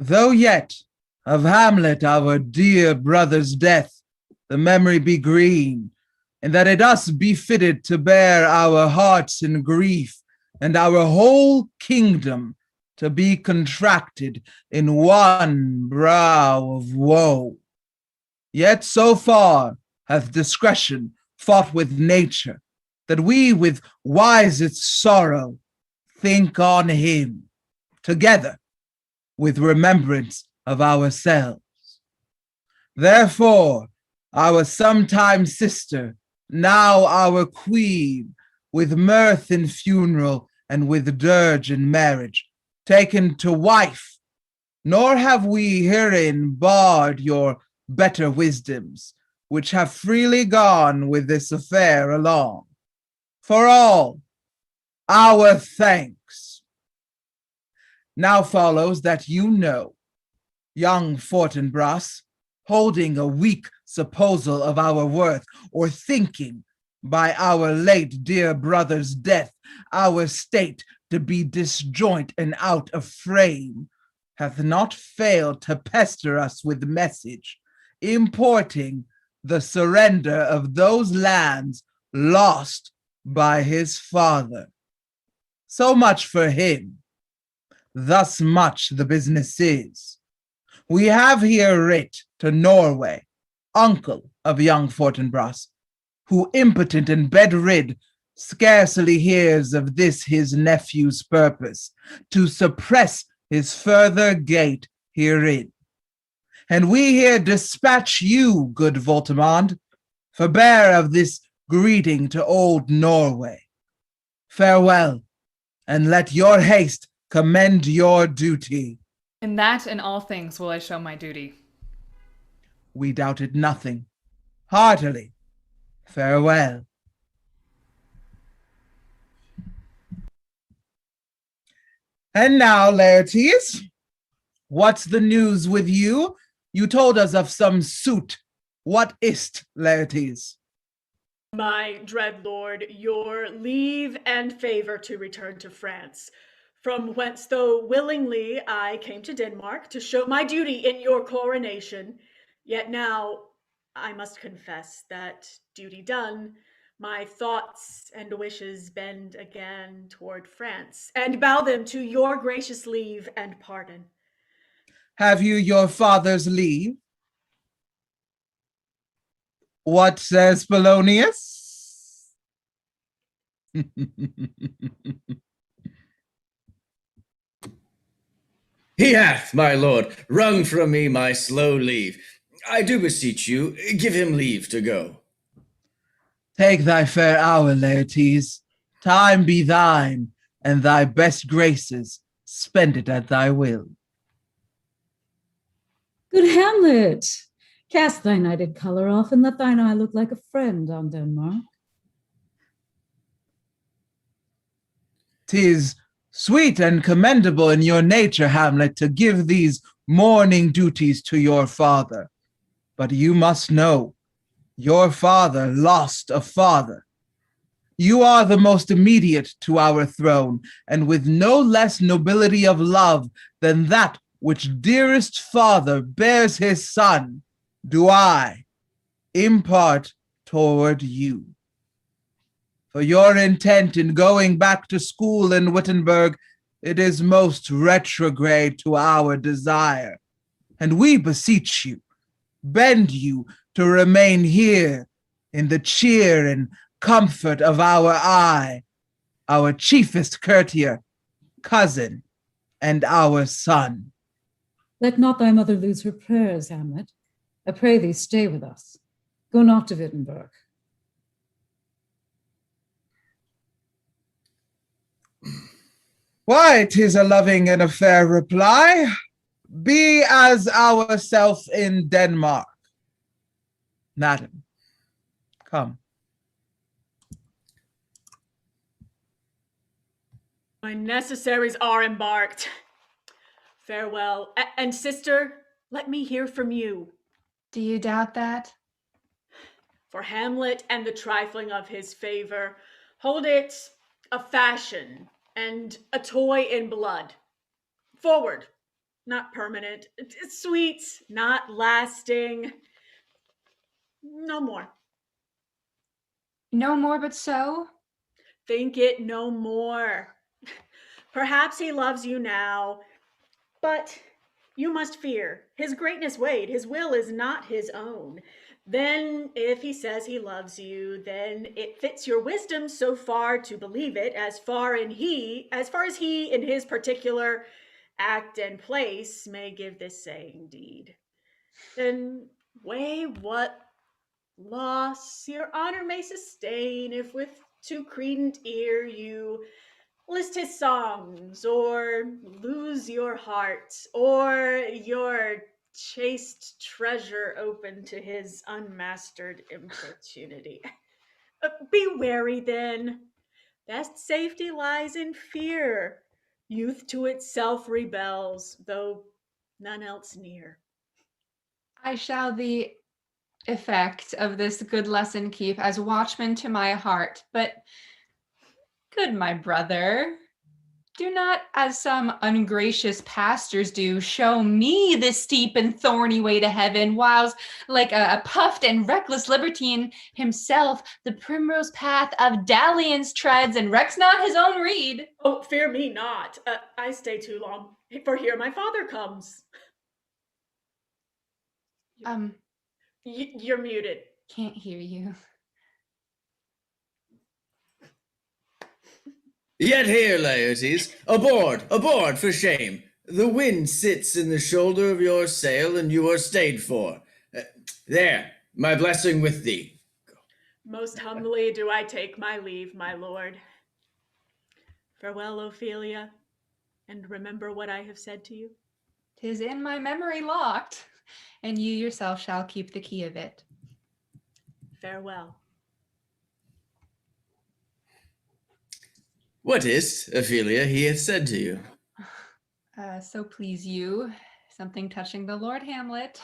Though yet of Hamlet, our dear brother's death, the memory be green, and that it us be fitted to bear our hearts in grief, and our whole kingdom to be contracted in one brow of woe. Yet so far hath discretion fought with nature, that we with wisest sorrow think on him, together with remembrance of ourselves. Therefore, our sometime sister, now our queen, with mirth in funeral and with dirge in marriage, taken to wife, nor have we herein barred your better wisdoms, which have freely gone with this affair along. For all, our thanks. Now follows that you know, young Fortinbras, holding a weak supposal of our worth, or thinking by our late dear brother's death, our state to be disjoint and out of frame, hath not failed to pester us with message, importing the surrender of those lands lost by his father. So much for him. Thus much the business is. We have here writ to Norway, uncle of young Fortinbras, who impotent and bedrid scarcely hears of this his nephew's purpose, to suppress his further gait herein. And we here dispatch you, good Voltimand, for bearer of this greeting to old Norway. Farewell, and let your haste commend your duty. In that and all things will I show my duty. We doubted nothing. Heartily, farewell. And now, Laertes, what's the news with you? You told us of some suit. What is't, Laertes? My dread lord, your leave and favor to return to France, from whence, though willingly I came to Denmark to show my duty in your coronation, yet now I must confess that, duty done, my thoughts and wishes bend again toward France, and bow them to your gracious leave and pardon. Have you your father's leave? What says Polonius? He hath, my lord, wrung from me my slow leave. I do beseech you, give him leave to go. Take thy fair hour, Laertes. Time be thine, and thy best graces spend it at thy will. Good Hamlet, cast thy nighted colour off, and let thine eye look like a friend on Denmark. 'Tis sweet and commendable in your nature, Hamlet, to give these mourning duties to your father. But you must know, your father lost a father. You are the most immediate to our throne, and with no less nobility of love than that which dearest father bears his son, do I impart toward you. For your intent in going back to school in Wittenberg, it is most retrograde to our desire, and we beseech you, bend you to remain here in the cheer and comfort of our eye, our chiefest courtier, cousin, and our son. Let not thy mother lose her prayers, Hamlet. I pray thee stay with us. Go not to Wittenberg. Why, 'tis a loving and a fair reply. Be as ourself in Denmark. Madam, come. My necessaries are embarked. Farewell. And sister, let me hear from you. Do you doubt that? For Hamlet and the trifling of his favor, hold it a fashion and a toy in blood. Forward, not permanent. It's sweet, not lasting. No more. No more but so? Think it no more. Perhaps he loves you now, but you must fear. His greatness weighed, his will is not his own. Then, if he says he loves you, then it fits your wisdom so far to believe it, as far as he in his particular act and place may give this saying deed. Then weigh what loss your honor may sustain if with too credent ear you list his songs, or lose your heart, or your chaste treasure open to his unmastered importunity. Be wary then. Best safety lies in fear. Youth to itself rebels, though none else near. I shall the effect of this good lesson keep as watchman to my heart, but good my brother, do not, as some ungracious pastors do, show me the steep and thorny way to heaven, whiles, like a puffed and reckless libertine himself, the primrose path of dalliance treads and recks not his own reed. Oh, fear me not. I stay too long, for here my father comes. You're muted. Can't hear you. Yet here, Laertes, aboard, for shame. The wind sits in the shoulder of your sail, and you are stayed for. There, my blessing with thee. Most humbly do I take my leave, my lord. Farewell, Ophelia, and remember what I have said to you. 'Tis in my memory locked, and you yourself shall keep the key of it. Farewell. What is't, Ophelia, he hath said to you? So please you, something touching the Lord Hamlet.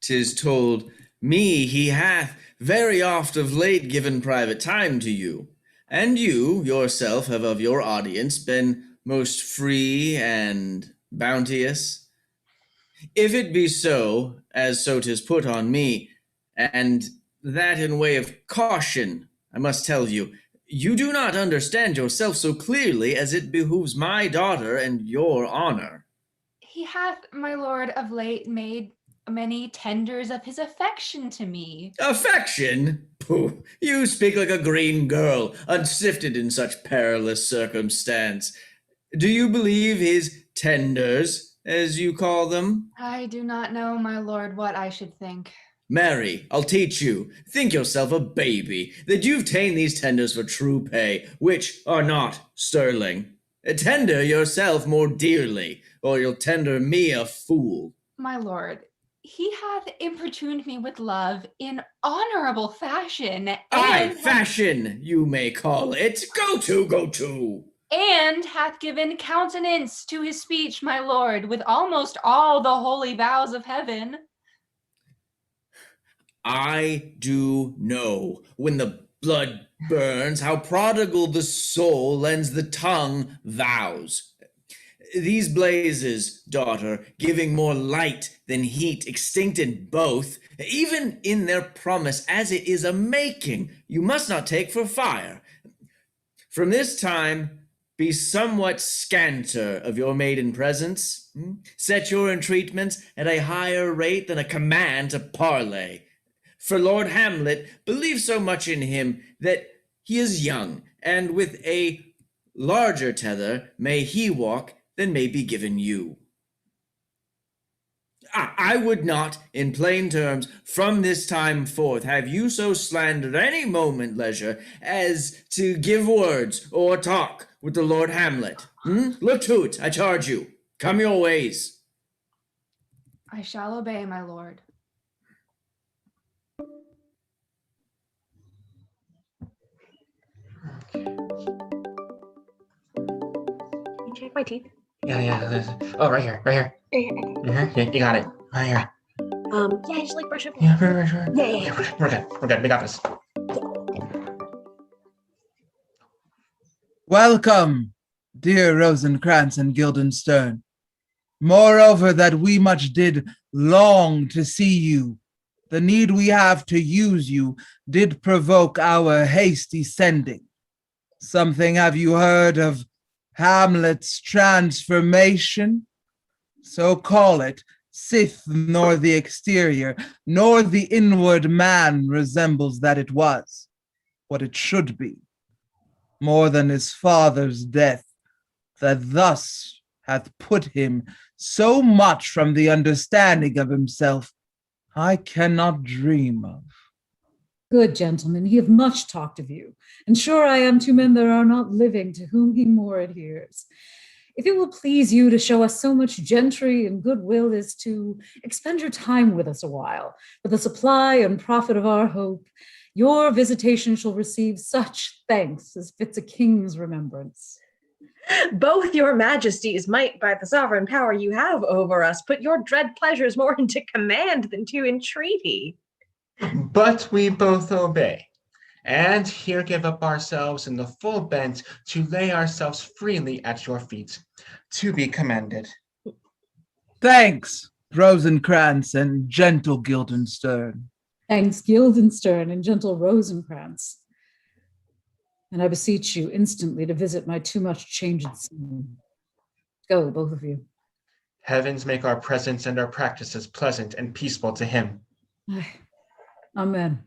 'Tis told me he hath very oft of late given private time to you, and you yourself have of your audience been most free and bounteous. If it be so, as so 'tis put on me, and that in way of caution, I must tell you, you do not understand yourself so clearly as it behooves my daughter and your honor. He hath, my lord, of late made many tenders of his affection to me. Affection? Pooh, you speak like a green girl, unsifted in such perilous circumstance. Do you believe his tenders, as you call them? I do not know, my lord, what I should think. Marry, I'll teach you. Think yourself a baby, that you've ta'en these tenders for true pay, which are not sterling. Tender yourself more dearly, or you'll tender me a fool. My lord, he hath importuned me with love in honorable fashion. Aye, fashion, you may call it. Go to. And hath given countenance to his speech, my lord, with almost all the holy vows of heaven. I do know, when the blood burns, how prodigal the soul lends the tongue vows. These blazes, daughter, giving more light than heat, extinct in both, even in their promise as it is a making, you must not take for fire. From this time, be somewhat scanter of your maiden presence. Set your entreatments at a higher rate than a command to parley. For Lord Hamlet believes so much in him that he is young, and with a larger tether may he walk than may be given you. I would not, in plain terms, from this time forth, have you so slandered any moment leisure as to give words or talk with the Lord Hamlet. Look to it, I charge you. Come your ways. I shall obey, my lord. You check my teeth. Yeah. Oh, right here. Yeah. Yeah, you got it. Right here. Yeah, just like brush up. Yeah, sure. Yeah. We're good. We got this. Welcome, dear Rosencrantz and Guildenstern. Moreover, that we much did long to see you. The need we have to use you did provoke our hasty sending. Something have you heard of Hamlet's transformation? So call it, sith nor the exterior, nor the inward man resembles that it was, what it should be, more than his father's death, that thus hath put him so much from the understanding of himself, I cannot dream of. Good gentlemen, he hath much talked of you, and sure I am two men there are not living to whom he more adheres. If it will please you to show us so much gentry and goodwill as to expend your time with us a while, for the supply and profit of our hope, your visitation shall receive such thanks as fits a king's remembrance. Both your majesties might, by the sovereign power you have over us, put your dread pleasures more into command than to entreaty. But we both obey, and here give up ourselves in the full bent to lay ourselves freely at your feet, to be commended. Thanks, Rosencrantz and gentle Guildenstern. Thanks, Guildenstern and gentle Rosencrantz. And I beseech you instantly to visit my too much changed son. Go, both of you. Heavens make our presence and our practices pleasant and peaceful to him. Aye. Amen.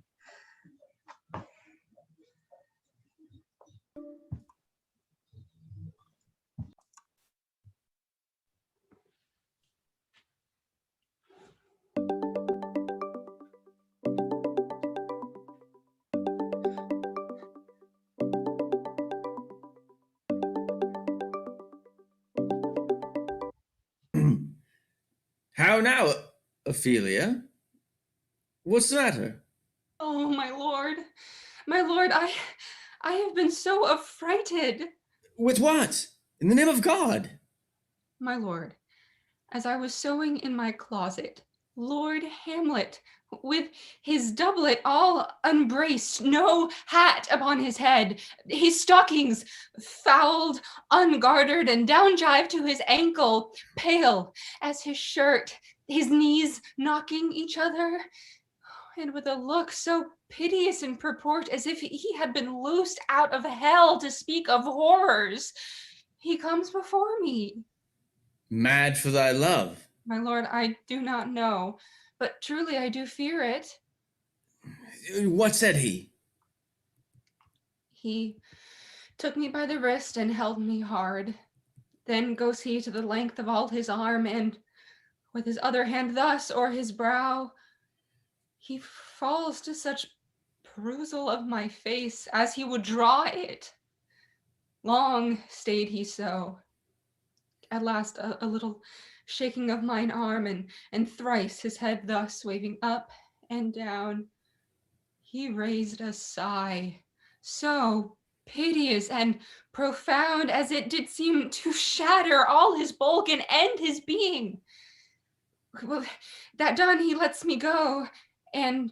How now, Ophelia? What's the matter? Oh, my lord, I have been so affrighted. With what? In the name of God? My lord, as I was sewing in my closet, Lord Hamlet, with his doublet all unbraced, no hat upon his head, his stockings fouled, ungartered, and downjived to his ankle, pale as his shirt, his knees knocking each other, and with a look so piteous in purport as if he had been loosed out of hell to speak of horrors, he comes before me. Mad for thy love? My lord, I do not know, but truly I do fear it. What said he? He took me by the wrist and held me hard. Then goes he to the length of all his arm, and with his other hand thus o'er his brow, he falls to such perusal of my face as he would draw it. Long stayed he so. At last a little shaking of mine arm, and thrice his head thus waving up and down, he raised a sigh so piteous and profound as it did seem to shatter all his bulk and end his being. Well, that done, he lets me go, and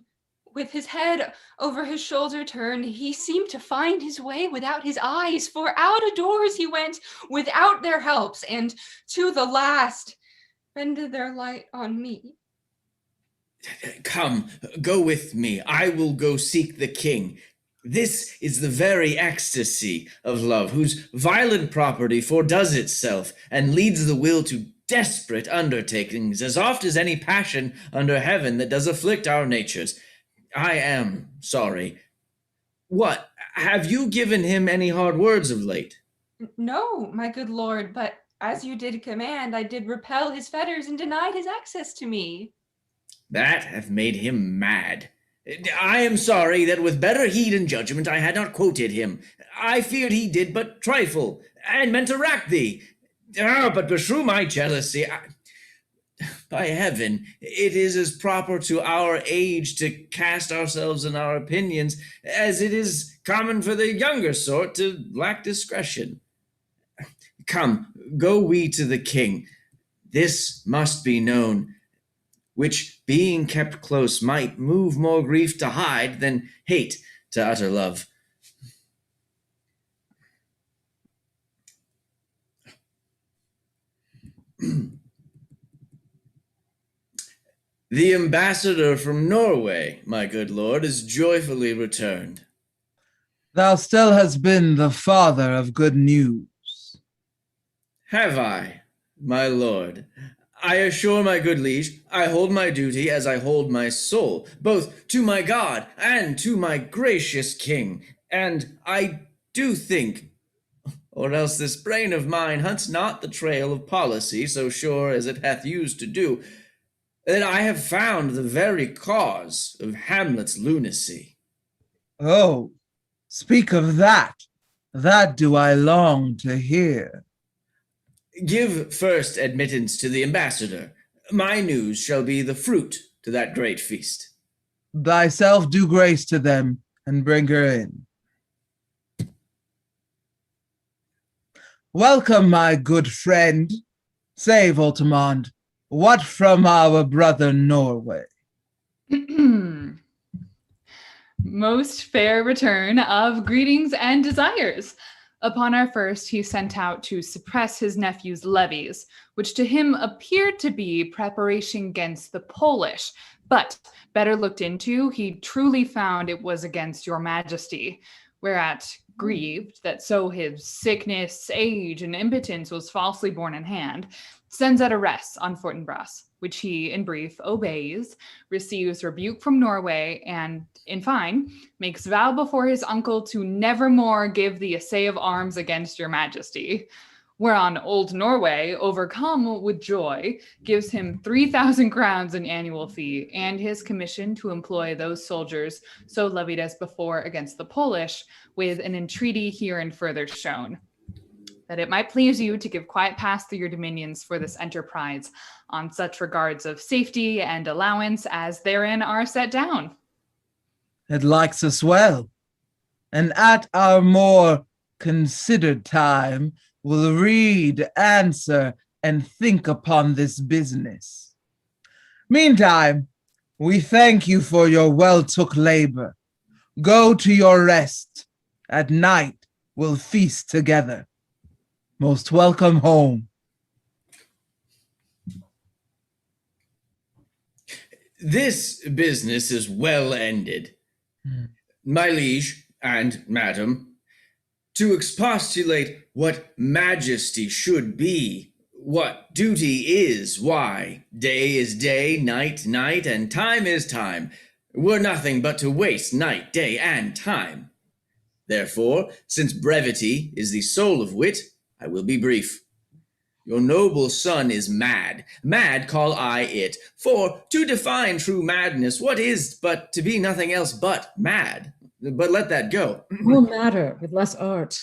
with his head over his shoulder turned, he seemed to find his way without his eyes, for out of doors he went without their helps, and to the last bended their light on me. Come, go with me. I will go seek the king. This is the very ecstasy of love, whose violent property foredoes itself, and leads the will to desperate undertakings, as oft as any passion under heaven that does afflict our natures. I am sorry. What, have you given him any hard words of late? No, my good lord, but as you did command, I did repel his fetters and denied his access to me. That hath made him mad. I am sorry that with better heed and judgment I had not quoted him. I feared he did but trifle, and meant to rack thee. But beshrew my jealousy. By heaven, it is as proper to our age to cast ourselves in our opinions as it is common for the younger sort to lack discretion. Come, go we to the king. This must be known, which being kept close might move more grief to hide than hate to utter love. The ambassador from Norway, my good lord, is joyfully returned. Thou still hast been the father of good news. Have I, my lord? I assure my good liege, I hold my duty as I hold my soul, both to my God and to my gracious king. And I do think, or else this brain of mine hunts not the trail of policy so sure as it hath used to do, that I have found the very cause of Hamlet's lunacy. Oh, speak of that. That do I long to hear. Give first admittance to the ambassador. My news shall be the fruit to that great feast. Thyself do grace to them, and bring her in. Welcome, my good friend. Say, Voltimand, what from our brother Norway? Most fair return of greetings and desires. Upon our first, he sent out to suppress his nephew's levies, which to him appeared to be preparation against the Polish. But better looked into, he truly found it was against your majesty, whereat grieved that so his sickness, age, and impotence was falsely borne in hand, sends out arrests on Fortinbras, which he, in brief, obeys, receives rebuke from Norway, and, in fine, makes vow before his uncle to never more give the assay of arms against your majesty. Whereon old Norway, overcome with joy, gives him 3,000 crowns in annual fee, and his commission to employ those soldiers so levied as before against the Polish, with an entreaty herein further shown, that it might please you to give quiet pass through your dominions for this enterprise, on such regards of safety and allowance as therein are set down. It likes us well, and at our more considered time, will read, answer, and think upon this business. Meantime, we thank you for your well-took labor. Go to your rest. At night, we'll feast together. Most welcome home. This business is well ended. My liege and madam, to expostulate what majesty should be, what duty is, why day is day, night, night, and time is time, were nothing but to waste night, day, and time. Therefore, since brevity is the soul of wit, I will be brief. Your noble son is mad. Mad call I it. For to define true madness, what is but to be nothing else but mad? But let that go. More matter with less art.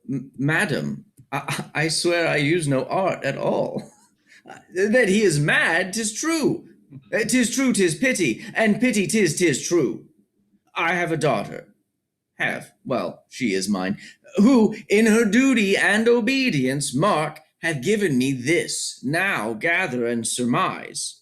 Madam, I swear I use no art at all. That he is mad, 'tis true. 'Tis true, 'tis pity, and pity 'tis true. I have a daughter. Well, she is mine, who in her duty and obedience, mark, hath given me this. Now gather and surmise.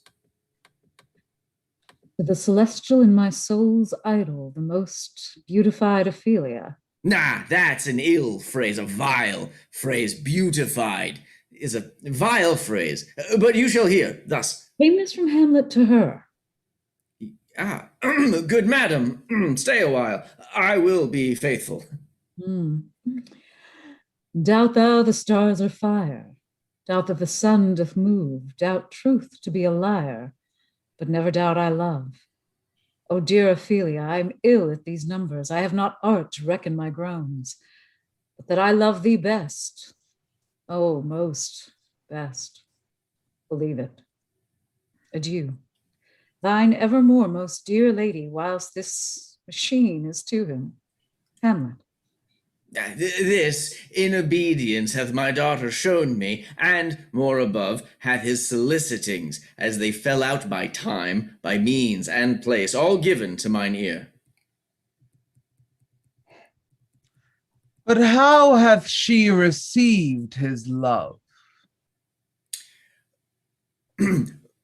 The celestial in my soul's idol, the most beautified Ophelia. Nah, that's an ill phrase, a vile phrase. Beautified is a vile phrase. But you shall hear thus. Came this from Hamlet to her? Good madam, stay a while. I will be faithful. Doubt thou the stars are fire, doubt that the sun doth move, doubt truth to be a liar, but never doubt I love. O dear Ophelia, I am ill at these numbers. I have not art to reckon my groans, but that I love thee best. Oh, most best. Believe it. Adieu. Thine evermore most dear lady, whilst this machine is to him. Hamlet. This in obedience hath my daughter shown me, and more above hath his solicitings, as they fell out by time, by means and place, all given to mine ear. But how hath she received his love?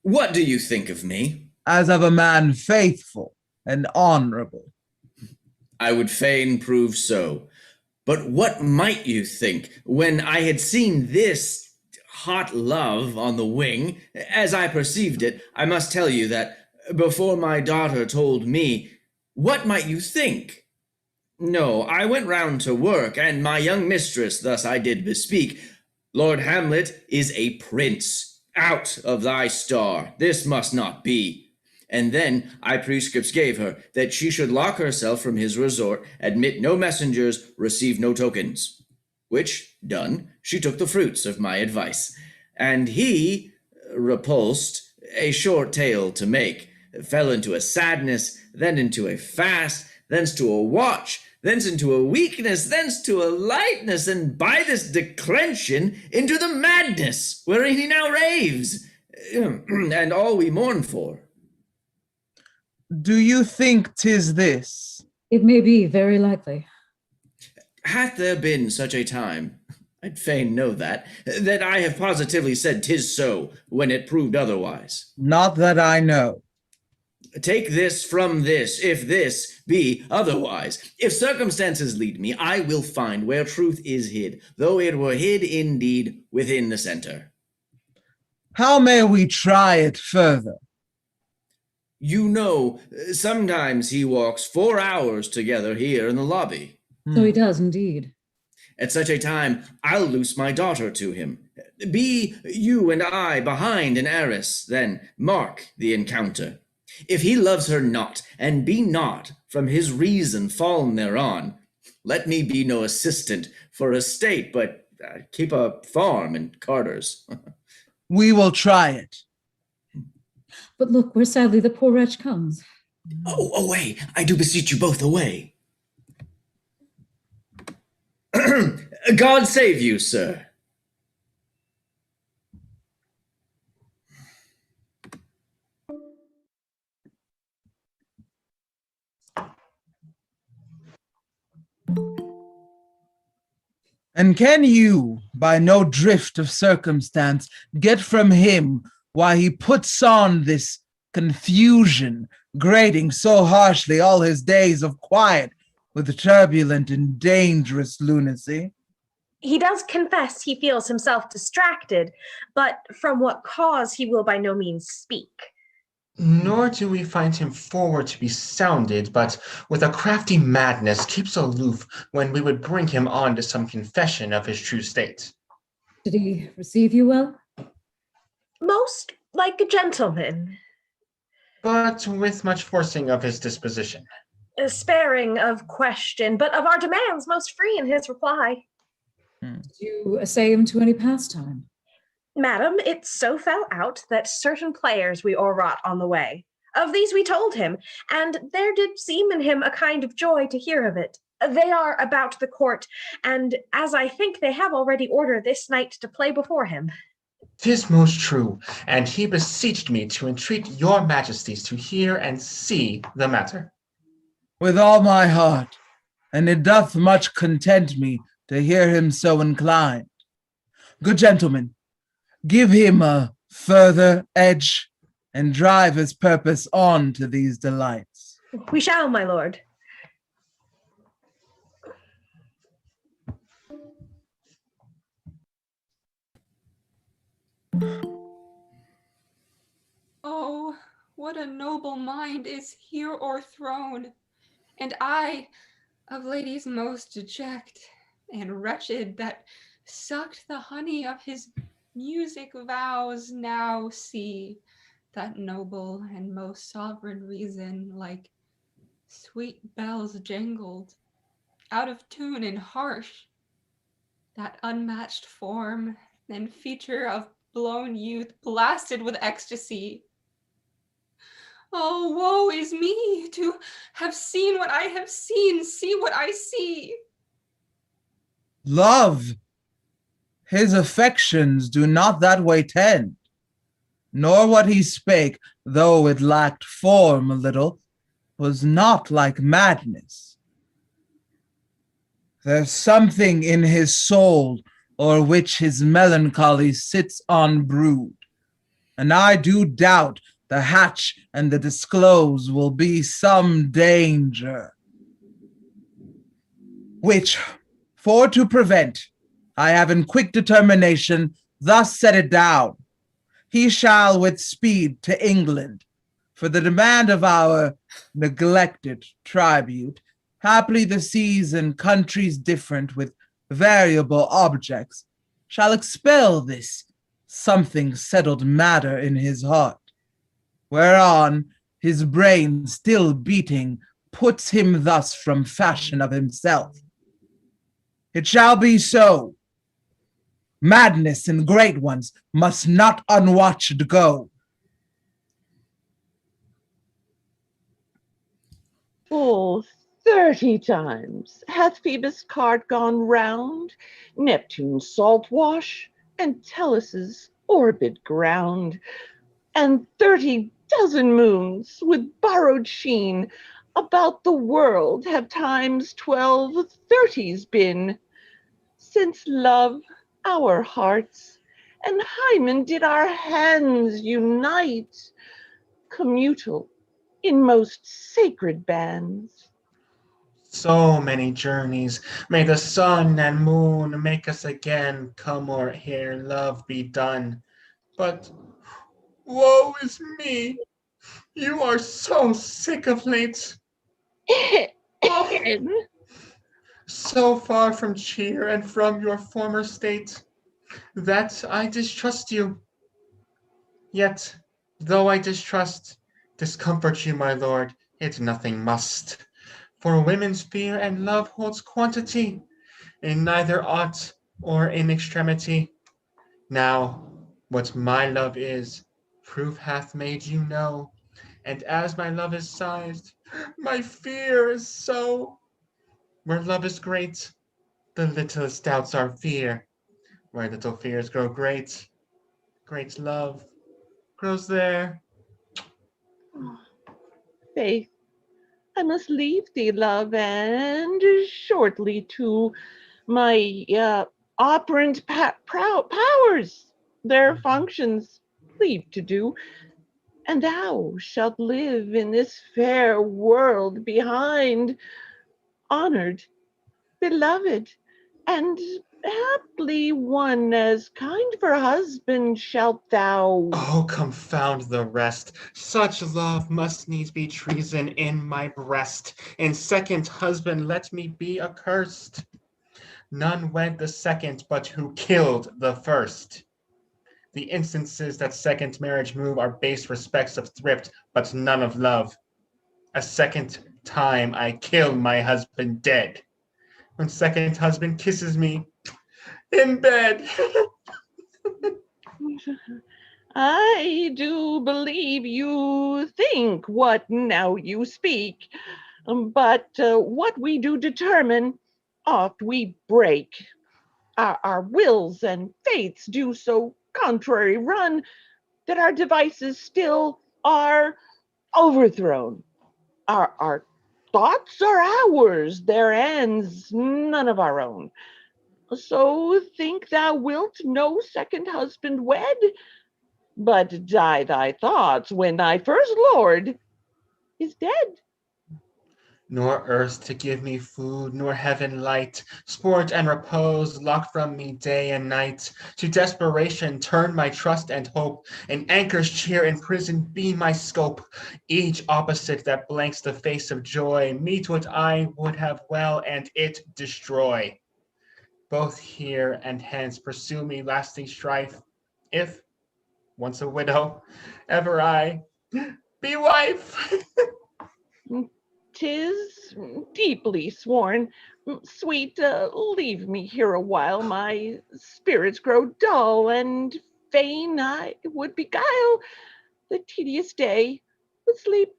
What do you think of me? As of a man faithful and honorable. I would fain prove so. But what might you think when I had seen this hot love on the wing. As I perceived it, I must tell you that before my daughter told me, what might you think? No, I went round to work, and my young mistress thus I did bespeak. Lord Hamlet is a prince. Out of thy star, this must not be. And then I prescripts gave her that she should lock herself from his resort, admit no messengers, receive no tokens. Which done, she took the fruits of my advice. And he, repulsed, a short tale to make, fell into a sadness, then into a fast, thence to a watch, thence into a weakness, thence to a lightness, and by this declension into the madness, wherein he now raves, and all we mourn for. Do you think 'tis this? It may be, very likely. Hath there been such a time, I'd fain know that I have positively said 'tis so, when it proved otherwise? Not that I know. Take this from this, if this be otherwise. If circumstances lead me, I will find where truth is hid, though it were hid indeed within the center. How may we try it further? You know, sometimes he walks 4 hours together here in the lobby. So he does indeed. At such a time, I'll loose my daughter to him. Be you and I behind an arras, then mark the encounter. If he loves her not, and be not from his reason fallen thereon, let me be no assistant for estate, but keep a farm and carters. We will try it. But look where sadly the poor wretch comes. Oh, away! I do beseech you both, away! God save you, sir. And can you, by no drift of circumstance, get from him why he puts on this confusion, grating so harshly all his days of quiet with turbulent and dangerous lunacy? He does confess he feels himself distracted, but from what cause he will by no means speak. Nor do we find him forward to be sounded, but with a crafty madness keeps aloof when we would bring him on to some confession of his true state. Did he receive you well? Most like a gentleman. But with much forcing of his disposition. Sparing of question, but of our demands most free in his reply. Did you essay him to any pastime? Madam, it so fell out that certain players we o'erwrought on the way. Of these we told him, and there did seem in him a kind of joy to hear of it. They are about the court, and as I think they have already ordered this night to play before him. 'Tis most true, and he beseeched me to entreat your majesties to hear and see the matter. With all my heart, and it doth much content me to hear him so inclined. Good gentlemen, give him a further edge, and drive his purpose on to these delights. We shall, my lord. Oh, what a noble mind is here o'erthrown, and I, of ladies most deject and wretched, that sucked the honey of his music vows, now see that noble and most sovereign reason, like sweet bells jangled, out of tune and harsh, that unmatched form and feature of blown youth blasted with ecstasy. Oh, woe is me to have seen what I have seen, see what I see. Love, his affections do not that way tend, nor what he spake, though it lacked form a little, was not like madness. There's something in his soul o'er which his melancholy sits on brood, and I do doubt the hatch and the disclose will be some danger, which, for to prevent, I have in quick determination thus set it down. He shall with speed to England, for the demand of our neglected tribute. Haply the seas and countries different with variable objects shall expel this something settled matter in his heart, whereon his brain still beating puts him thus from fashion of himself. It shall be so. Madness and great ones must not unwatched go. Full 30 times hath Phoebus' cart gone round, Neptune's salt wash, and Tellus' orbit ground, and 30 dozen moons with borrowed sheen about the world have times 12 30s been, since love our hearts and Hymen did our hands unite, commutal in most sacred bands. So many journeys may the sun and moon make us again come or ere love be done. But woe is me, you are so sick of late. Oh, so far from cheer and from your former state, that I distrust you. Yet, though I distrust, discomfort you, my lord, it nothing must. For women's fear and love holds quantity, in neither aught or in extremity. Now, what my love is, proof hath made you know, and as my love is sized, my fear is so. Where love is great, the littlest doubts are fear. Where little fears grow great, great love grows there. Faith, I must leave thee, love, and shortly to my operant powers their functions leave to do, and thou shalt live in this fair world behind, honored, beloved, and haply one as kind for husband shalt thou. Oh, confound the rest. Such love must needs be treason in my breast. In second husband let me be accursed. None wed the second but who killed the first. The instances that second marriage move are base respects of thrift, but none of love. A second time I kill my husband dead. When second husband kisses me in bed. I do believe you think what now you speak, but what we do determine, oft we break. Our wills and fates do so contrary run that our devices still are overthrown. Our thoughts are ours, their ends none of our own. So think thou wilt no second husband wed, but die thy thoughts when thy first lord is dead. Nor earth to give me food, nor heaven light, sport and repose locked from me day and night. To desperation turn my trust and hope, an anchor's cheer in prison be my scope. Each opposite that blanks the face of joy, meet what I would have well and it destroy. Both here and hence pursue me lasting strife, if, once a widow, ever I be wife. 'Tis deeply sworn. Sweet, leave me here a while. My spirits grow dull, and fain I would beguile the tedious day with sleep.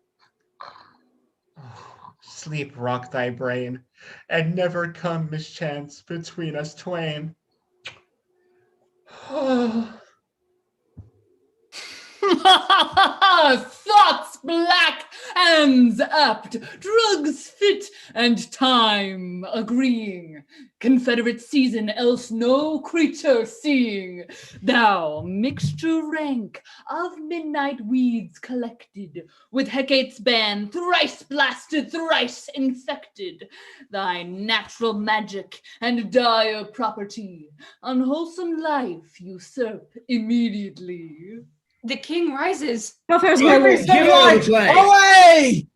Oh, sleep rock thy brain, and never come mischance between us twain. Oh. Thoughts black, hands apt, drugs fit, and time agreeing. Confederate season, else no creature seeing. Thou, mixture rank of midnight weeds collected, with Hecate's ban, thrice blasted, thrice infected. Thy natural magic and dire property, unwholesome life usurp immediately. The king rises. How fares my lord? Hero of the play. Away!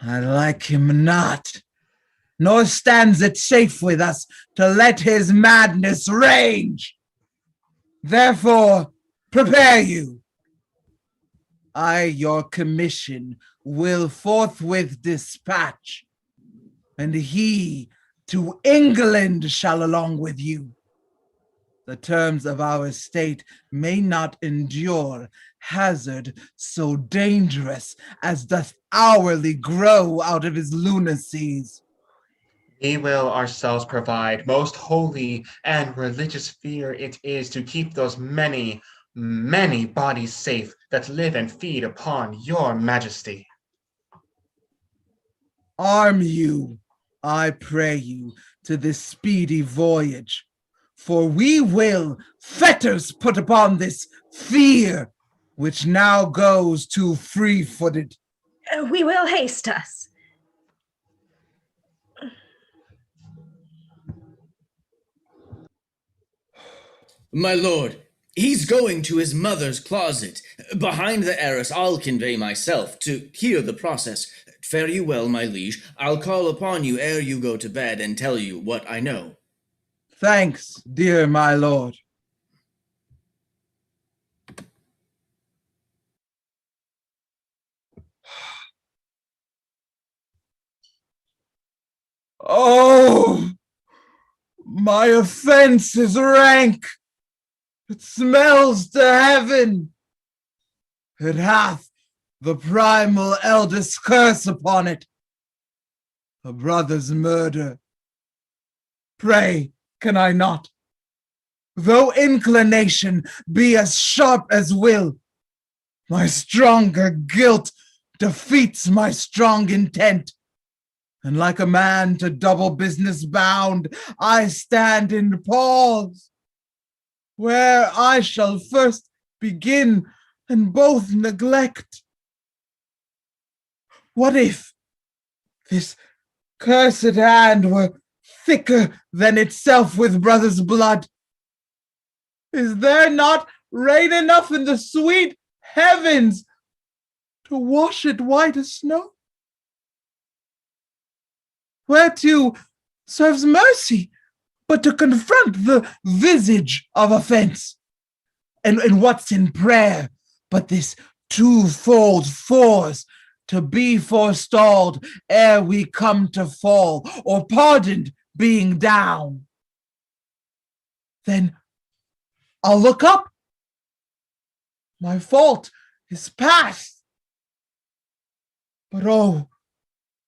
I like him not, nor stands it safe with us to let his madness range. Therefore, prepare you. I, your commission, will forthwith dispatch, and he to England shall along with you. The terms of our state may not endure hazard so dangerous as doth hourly grow out of his lunacies. We will ourselves provide. Most holy and religious fear it is to keep those many, many bodies safe that live and feed upon your majesty. Arm you, I pray you, to this speedy voyage, for we will fetters put upon this fear, which now goes too free-footed. We will haste us. My lord, he's going to his mother's closet. Behind the arras I'll convey myself to hear the process. Fare you well, my liege. I'll call upon you ere you go to bed and tell you what I know. Thanks, dear my lord. Oh, my offense is rank. It smells to heaven. It hath the primal eldest curse upon it, a brother's murder. Pray, can I not? Though inclination be as sharp as will, my stronger guilt defeats my strong intent. And like a man to double business bound, I stand in pause, where I shall first begin and both neglect. What if this cursed hand were thicker than itself with brother's blood? Is there not rain enough in the sweet heavens to wash it white as snow? Whereto serves mercy but to confront the visage of offense? And what's in prayer but this twofold force to be forestalled ere we come to fall, or pardoned being down? Then I'll look up. My fault is past. But oh,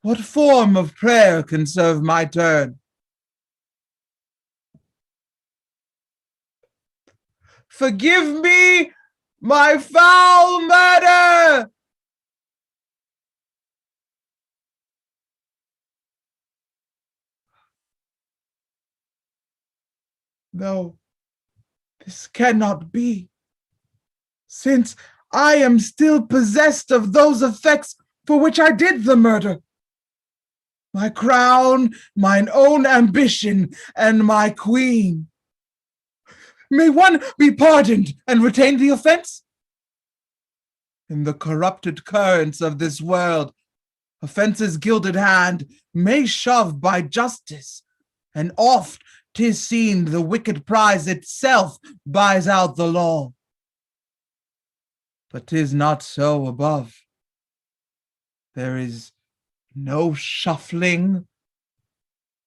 what form of prayer can serve my turn? Forgive me my foul murder! No, this cannot be, since I am still possessed of those effects for which I did the murder. My crown, mine own ambition, and my queen. May one be pardoned and retain the offense? In the corrupted currents of this world, offence's gilded hand may shove by justice, and oft 'tis seen the wicked prize itself buys out the law. But 'tis not so above. There is no shuffling.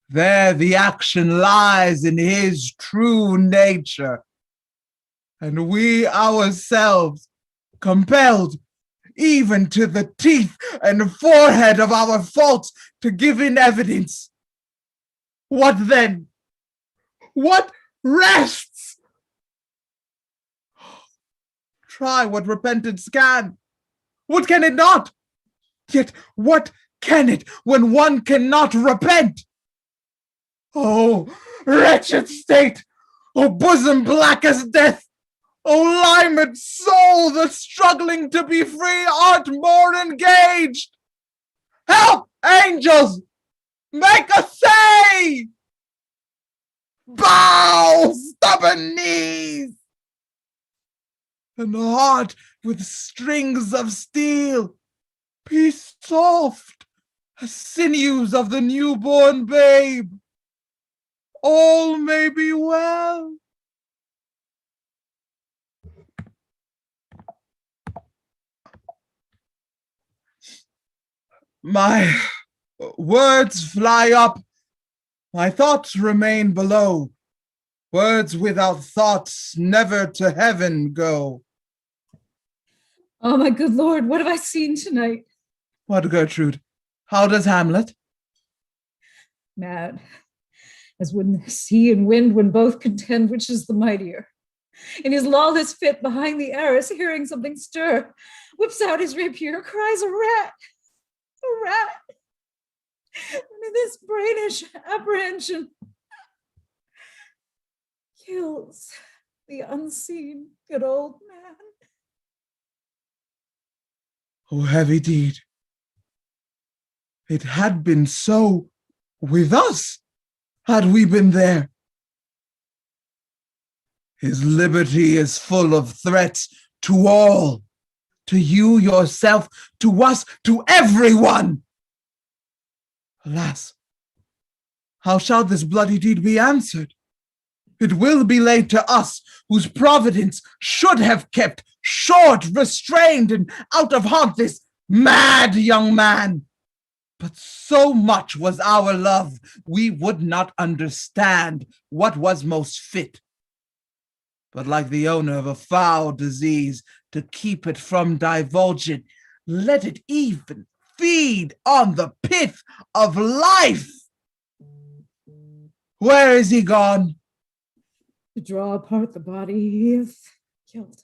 There the action lies in his true nature, and we ourselves compelled even to the teeth and forehead of our faults to give in evidence. What then? What rests? Try what repentance can. What can it not? Yet what can it when one cannot repent? Oh, wretched state! Oh, bosom black as death! Oh, limed soul that struggling to be free art more engaged! Help, angels! Make us say! Bow, stubborn knees! And heart with strings of steel, be soft as sinews of the newborn babe. All may be well. My words fly up, my thoughts remain below. Words without thoughts never to heaven go. Oh, my good Lord, what have I seen tonight? What, Gertrude? How does Hamlet? Mad, as when the sea and wind, when both contend, which is the mightier. In his lawless fit behind the arras, hearing something stir, whips out his rapier, cries, a rat, a rat. And in this brainish apprehension, kills the unseen good old man. Oh, heavy deed. It had been so with us, had we been there. His liberty is full of threats to all, to you yourself, to us, to everyone. Alas, how shall this bloody deed be answered? It will be laid to us, whose providence should have kept short, restrained, and out of haunt this mad young man. But so much was our love, we would not understand what was most fit. But like the owner of a foul disease, to keep it from divulging, let it even feed on the pith of life. Where is he gone? To draw apart the body he hath killed.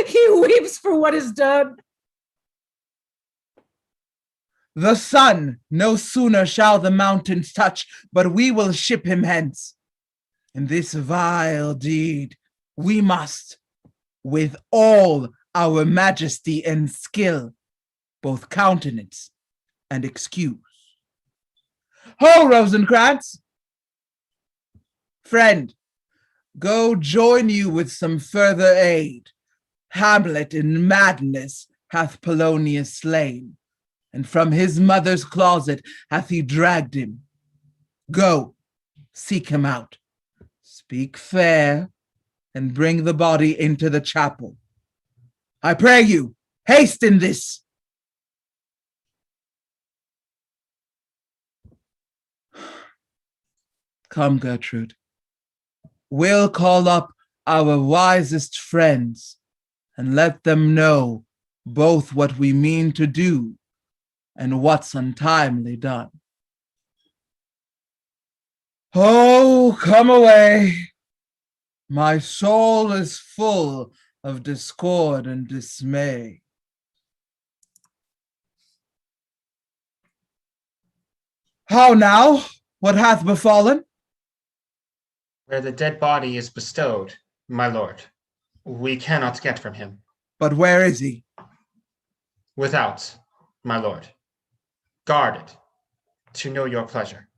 He weeps for what is done. The sun no sooner shall the mountains touch, but we will ship him hence. In this vile deed, we must, with all our majesty and skill, both countenance and excuse. Ho, Rosencrantz! Friend, go join you with some further aid. Hamlet in madness hath Polonius slain, and from his mother's closet hath he dragged him. Go, seek him out. Speak fair, and bring the body into the chapel. I pray you, haste in this. Come, Gertrude. We'll call up our wisest friends and let them know both what we mean to do and what's untimely done. Oh, come away. My soul is full of discord and dismay. How now? What hath befallen? Where the dead body is bestowed, my lord, we cannot get from him. But where is he? Without, my lord. Guarded, to know your pleasure.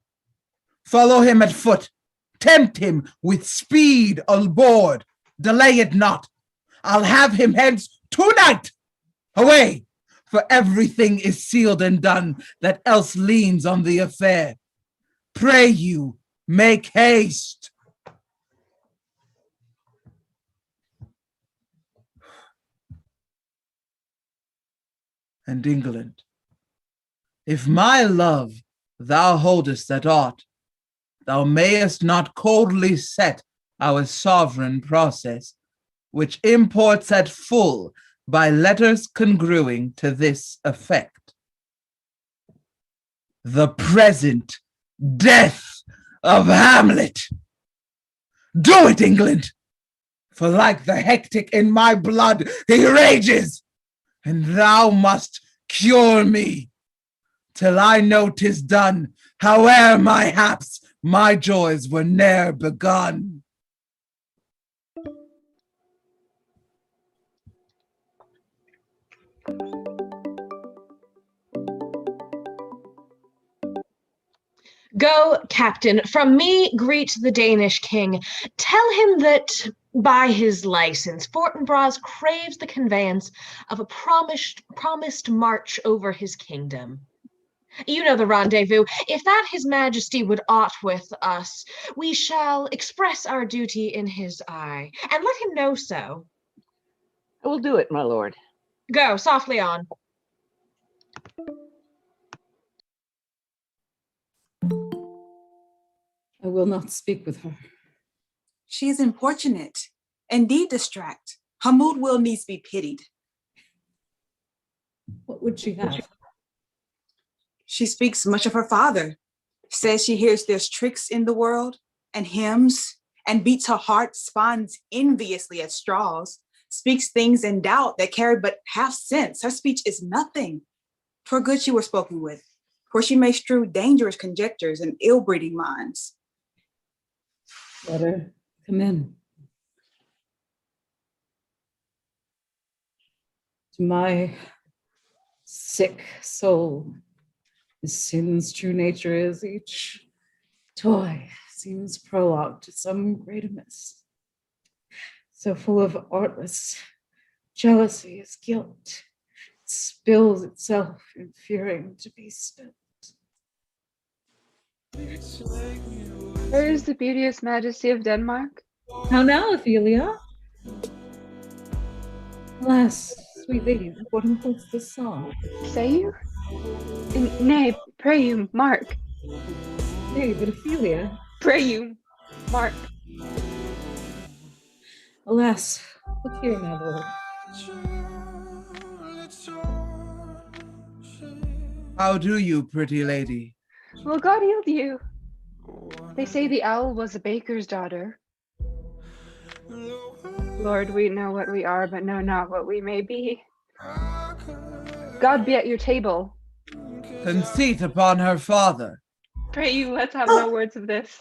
Follow him at foot. Tempt him with speed aboard. Delay it not. I'll have him hence tonight. Away, for everything is sealed and done that else leans on the affair. Pray you, make haste. And England, if my love thou holdest at aught, thou mayest not coldly set our sovereign process, which imports at full by letters congruing to this effect. The present death of Hamlet. Do it, England! For like the hectic in my blood, he rages, and thou must cure me, till I know 'tis done, howe'er my haps, my joys were ne'er begun. Go, captain, from me greet the Danish king. Tell him that by his license, Fortinbras craves the conveyance of a promised march over his kingdom. You know the rendezvous. If that his majesty would aught with us, we shall express our duty in his eye, and let him know so. I will do it, my lord. Go, softly on. I will not speak with her. She is importunate, indeed distract. Her mood will needs be pitied. What would she have? She speaks much of her father, says she hears there's tricks in the world, and hymns, and beats her heart, spawns enviously at straws, speaks things in doubt that carry but half sense. Her speech is nothing. 'Twere good she were spoken with, for she may strew dangerous conjectures and ill-breeding minds. Let her come in. To my sick soul, as sin's true nature is, each toy seems prologue to some greater miss. So full of artless jealousy as guilt, it spills itself in fearing to be spent. Where is the beauteous majesty of Denmark? How now, Ophelia? Alas, sweet lady, what imports this song? Say you? Nay, pray you, Mark. Nay, but Ophelia. Pray you, Mark. Alas, look here, my lord. How do you, pretty lady? Will God yield you? They say the owl was a baker's daughter. Lord, we know what we are, but know not what we may be. God be at your table. Conceit upon her father. Pray you, let's have no words of this.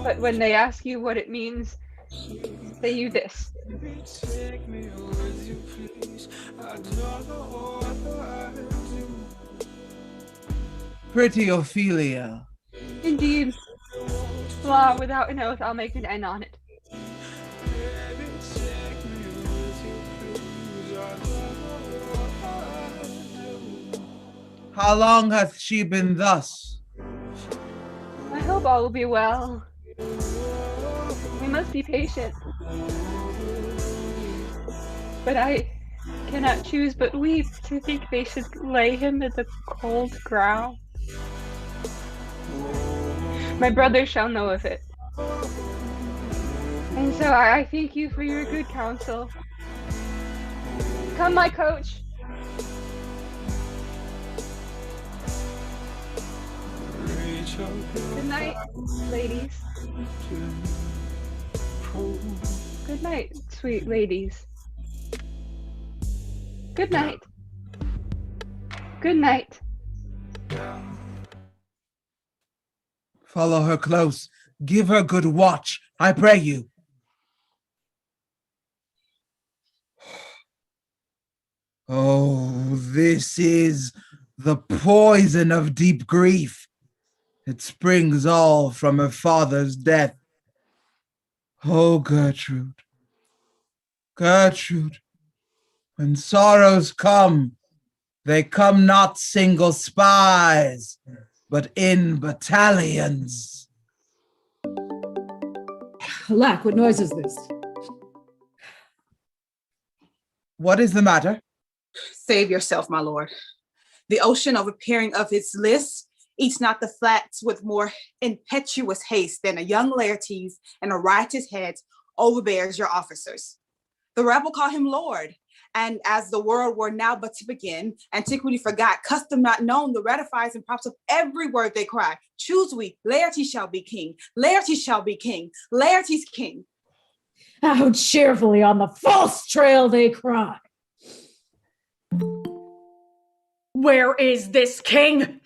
But when they ask you what it means, say you this. Pretty Ophelia. Indeed. Law, without an oath, I'll make an end on it. How long hath she been thus? I hope all will be well. We must be patient. But I cannot choose but weep to think they should lay him in the cold ground. My brother shall know of it. And so I thank you for your good counsel. Come, my coach. Good night, ladies. Good night, sweet ladies. Good night. Good night. Follow her close. Give her good watch, I pray you. Oh, this is the poison of deep grief. It springs all from her father's death. Oh, Gertrude, Gertrude, when sorrows come, they come not single spies, but in battalions. Alack, what noise is this? What is the matter? Save yourself, my lord. The ocean overpeering of its lists, eats not the flats with more impetuous haste than a young Laertes and a riotous heads overbears your officers. The rebel call him Lord, and as the world were now but to begin, antiquity forgot, custom not known, the ratifies and props of every word they cry. Choose we, Laertes shall be king, Laertes shall be king, Laertes king. How cheerfully on the false trail they cry. Where is this king?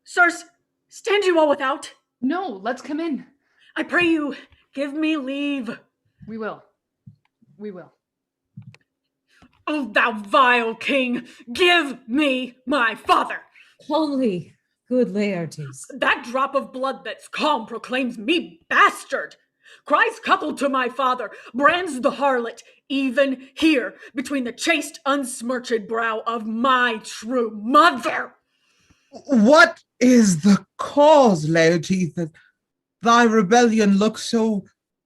Sirs, stand you all without. No, let's come in. I pray you, give me leave. We will. We will. O thou vile king, give me my father. Calmly, good Laertes. That drop of blood that's calm proclaims me bastard. Cries cuckold to my father, brands the harlot, even here, between the chaste, unsmirched brow of my true mother. What is the cause, Laertes, that thy rebellion looks so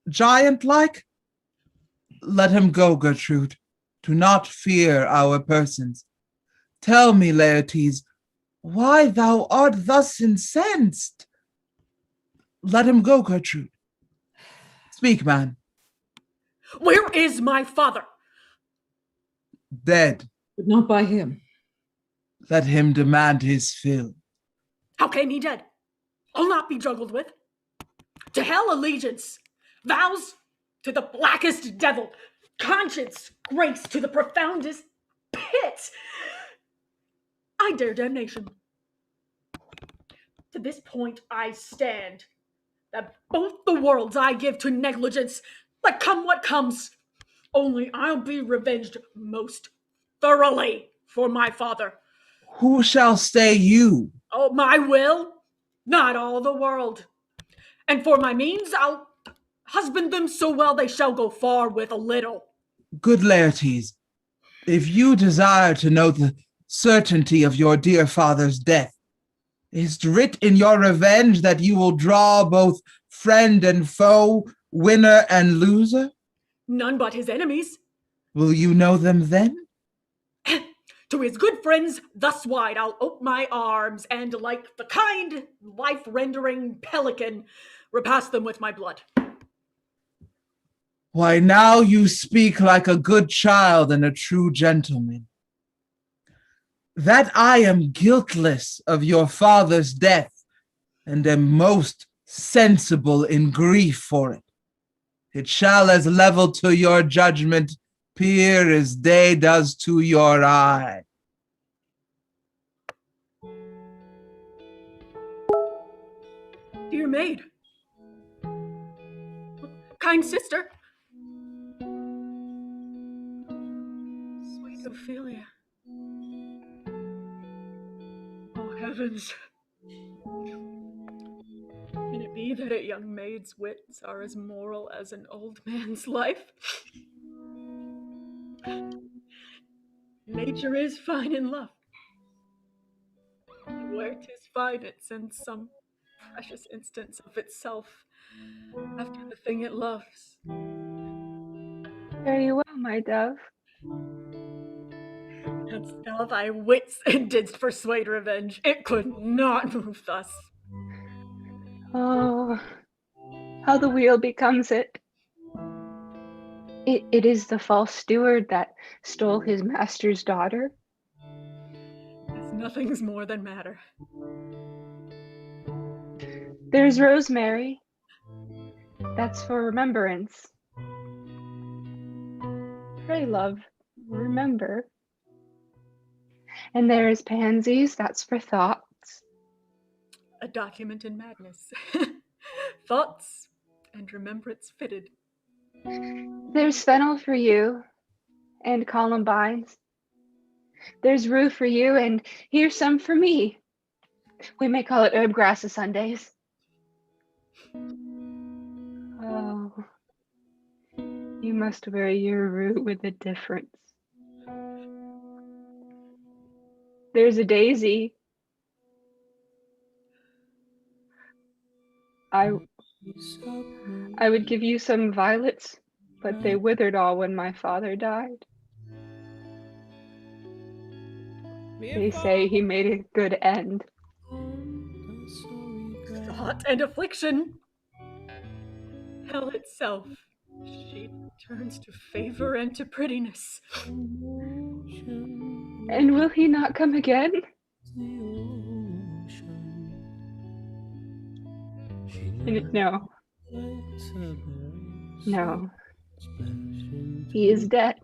giant-like? Let him go, Gertrude. Do not fear our persons. Tell me, Laertes, why thou art thus incensed? Let him go, Gertrude. Speak, man. Where is my father? Dead. But not by him. Let him demand his fill. How came he dead? I'll not be juggled with. To hell allegiance, vows to the blackest devil, conscience, grace to the profoundest pit. I dare damnation. To this point I stand, that both the worlds I give to negligence, let come what comes. Only I'll be revenged most thoroughly for my father. Who shall stay you? Oh, my will? Not all the world. And for my means, I'll husband them so well they shall go far with a little. Good Laertes, if you desire to know the certainty of your dear father's death, is it writ in your revenge that you will draw both friend and foe, winner and loser? None but his enemies. Will you know them then? To his good friends, thus wide I'll ope my arms, and like the kind, life-rendering pelican, repass them with my blood. Why, now you speak like a good child and a true gentleman. That I am guiltless of your father's death, and am most sensible in grief for it. It shall as level to your judgment peer as day does to your eye. Dear maid, kind sister, sweet Ophelia. Oh heavens, can it be that a young maid's wits are as moral as an old man's life? Nature is fine in love, and where 'tis fine it sends some precious instance of itself after the thing it loves. Fare you well, my dove. Hadst thou thy wits and didst persuade revenge, it could not move thus. Oh, how the wheel becomes it. It is the false steward that stole his master's daughter. As nothing's more than matter. There's rosemary. That's for remembrance. Pray, love, remember. And there is pansies. That's for thoughts. A document in madness. Thoughts and remembrance fitted. There's fennel for you, and columbines. There's rue for you, and here's some for me. We may call it herb grass of Sundays. Oh, you must wear your rue with a difference. There's a daisy. I would give you some violets, but they withered all when my father died. They say he made a good end. thought and affliction. Hell itself, she turns to favor and to prettiness. And will he not come again? No. No. He is dead.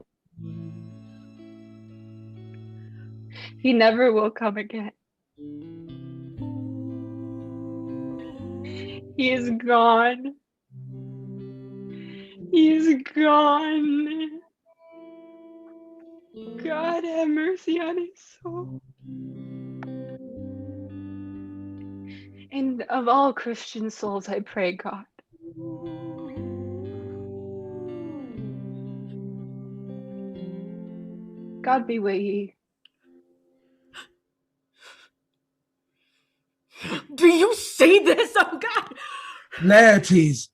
He never will come again. He is gone. He is gone. God have mercy on his soul. And of all Christian souls, I pray, God, God be with ye. Do you see this? Oh God! Laertes,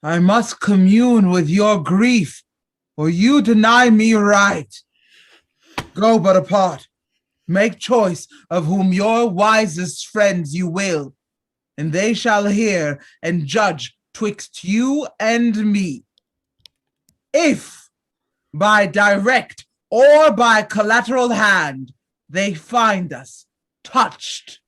I must commune with your grief, or you deny me right. Go but apart. Make choice of whom your wisest friends you will, and they shall hear and judge twixt you and me. If by direct or by collateral hand they find us touched,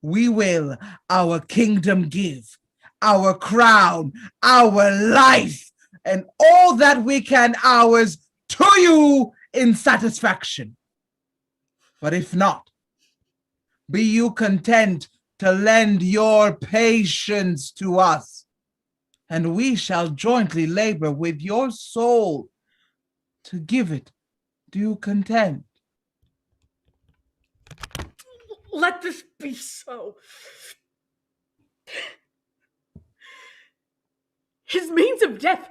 we will our kingdom give, our crown, our life, and all that we can ours to you in satisfaction. But if not, be you content to lend your patience to us, and we shall jointly labor with your soul to give it due content. Let this be so. His means of death,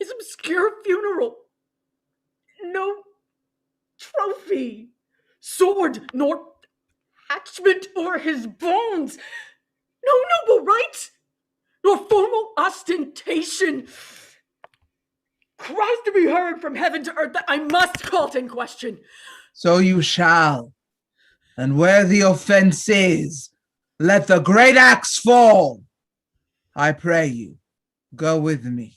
his obscure funeral, no trophy, sword, nor attachment o'er his bones, no noble right, nor formal ostentation. Cries to be heard from heaven to earth that I must call in question. So you shall, and where the offense is, let the great axe fall. I pray you, go with me.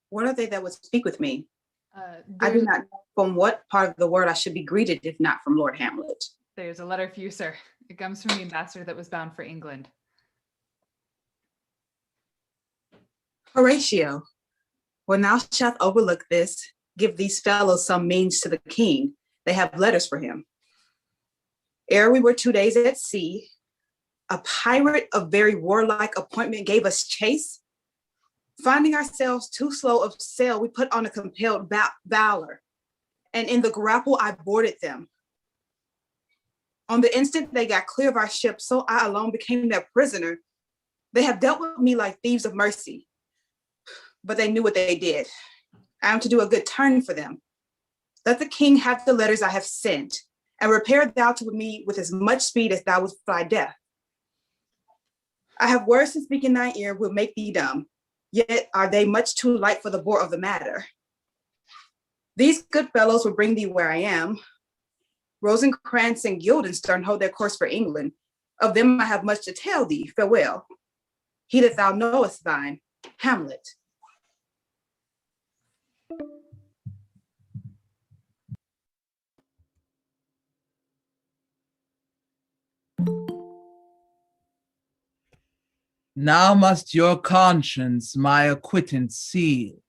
What are they that would speak with me? I do There's, not know from what part of the world I should be greeted, if not from Lord Hamlet. There's a letter for you, sir. It comes from the ambassador that was bound for England. Horatio, when thou shalt overlook this, give these fellows some means to the king. They have letters for him. Ere we were 2 days at sea, a pirate of very warlike appointment gave us chase. Finding ourselves too slow of sail, we put on a compelled valor, and in the grapple I boarded them. On the instant they got clear of our ship, so I alone became their prisoner. They have dealt with me like thieves of mercy, but they knew what they did. I am to do a good turn for them. Let the king have the letters I have sent, and repair thou to me with as much speed as thou wouldst fly death. I have words to speak in thy ear will make thee dumb, yet are they much too light for the bore of the matter. These good fellows will bring thee where I am. Rosencrantz and Guildenstern hold their course for England. Of them I have much to tell thee. Farewell. He that thou knowest thine, Hamlet. Now must your conscience my acquittance seal,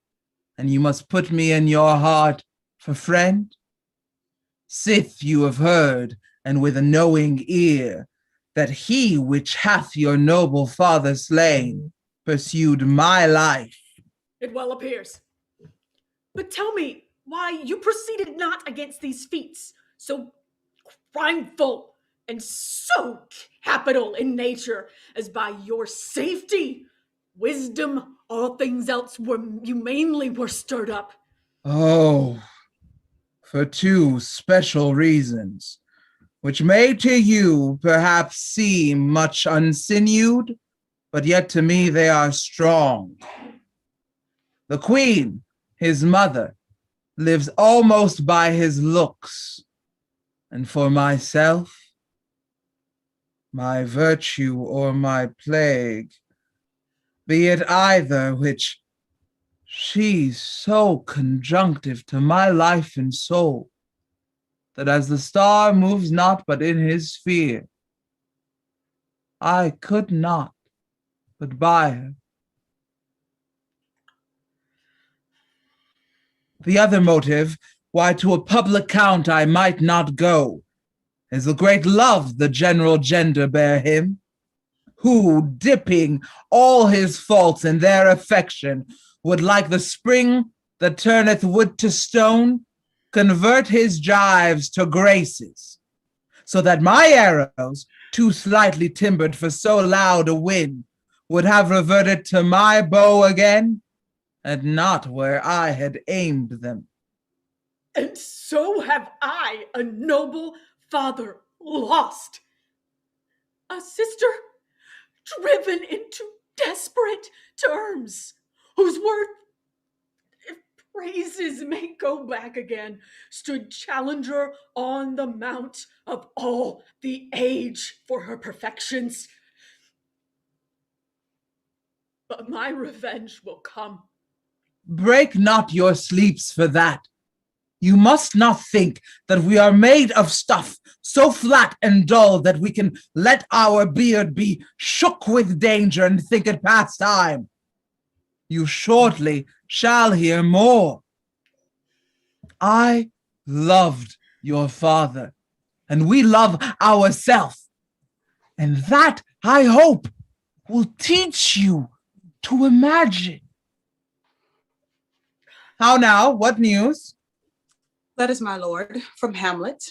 and you must put me in your heart for friend. Sith you have heard, and with a knowing ear, that he which hath your noble father slain pursued my life. It well appears. But tell me why you proceeded not against these feats, so crimeful and so capital in nature, as by your safety, wisdom, all things else were humanely were stirred up. Oh, for two special reasons, which may to you perhaps seem much unsinewed, but yet to me they are strong. The queen, his mother, lives almost by his looks, and for myself, my virtue or my plague, be it either, which she's so conjunctive to my life and soul, that as the star moves not but in his sphere, I could not but by her. The other motive, why to a public count I might not go, is the great love the general gender bear him, who, dipping all his faults in their affection, would like the spring that turneth wood to stone, convert his gyves to graces, so that my arrows, too slightly timbered for so loud a wind, would have reverted to my bow again, and not where I had aimed them. And so have I a noble father lost, a sister driven into desperate terms, whose word, if praises may go back again, stood challenger on the mount of all the age for her perfections. But my revenge will come. Break not your sleeps for that. You must not think that we are made of stuff so flat and dull that we can let our beard be shook with danger and think it past time. You shortly shall hear more. I loved your father, and we love ourselves, and that, I hope, will teach you to imagine. How now? What news? Letters, my lord, from Hamlet.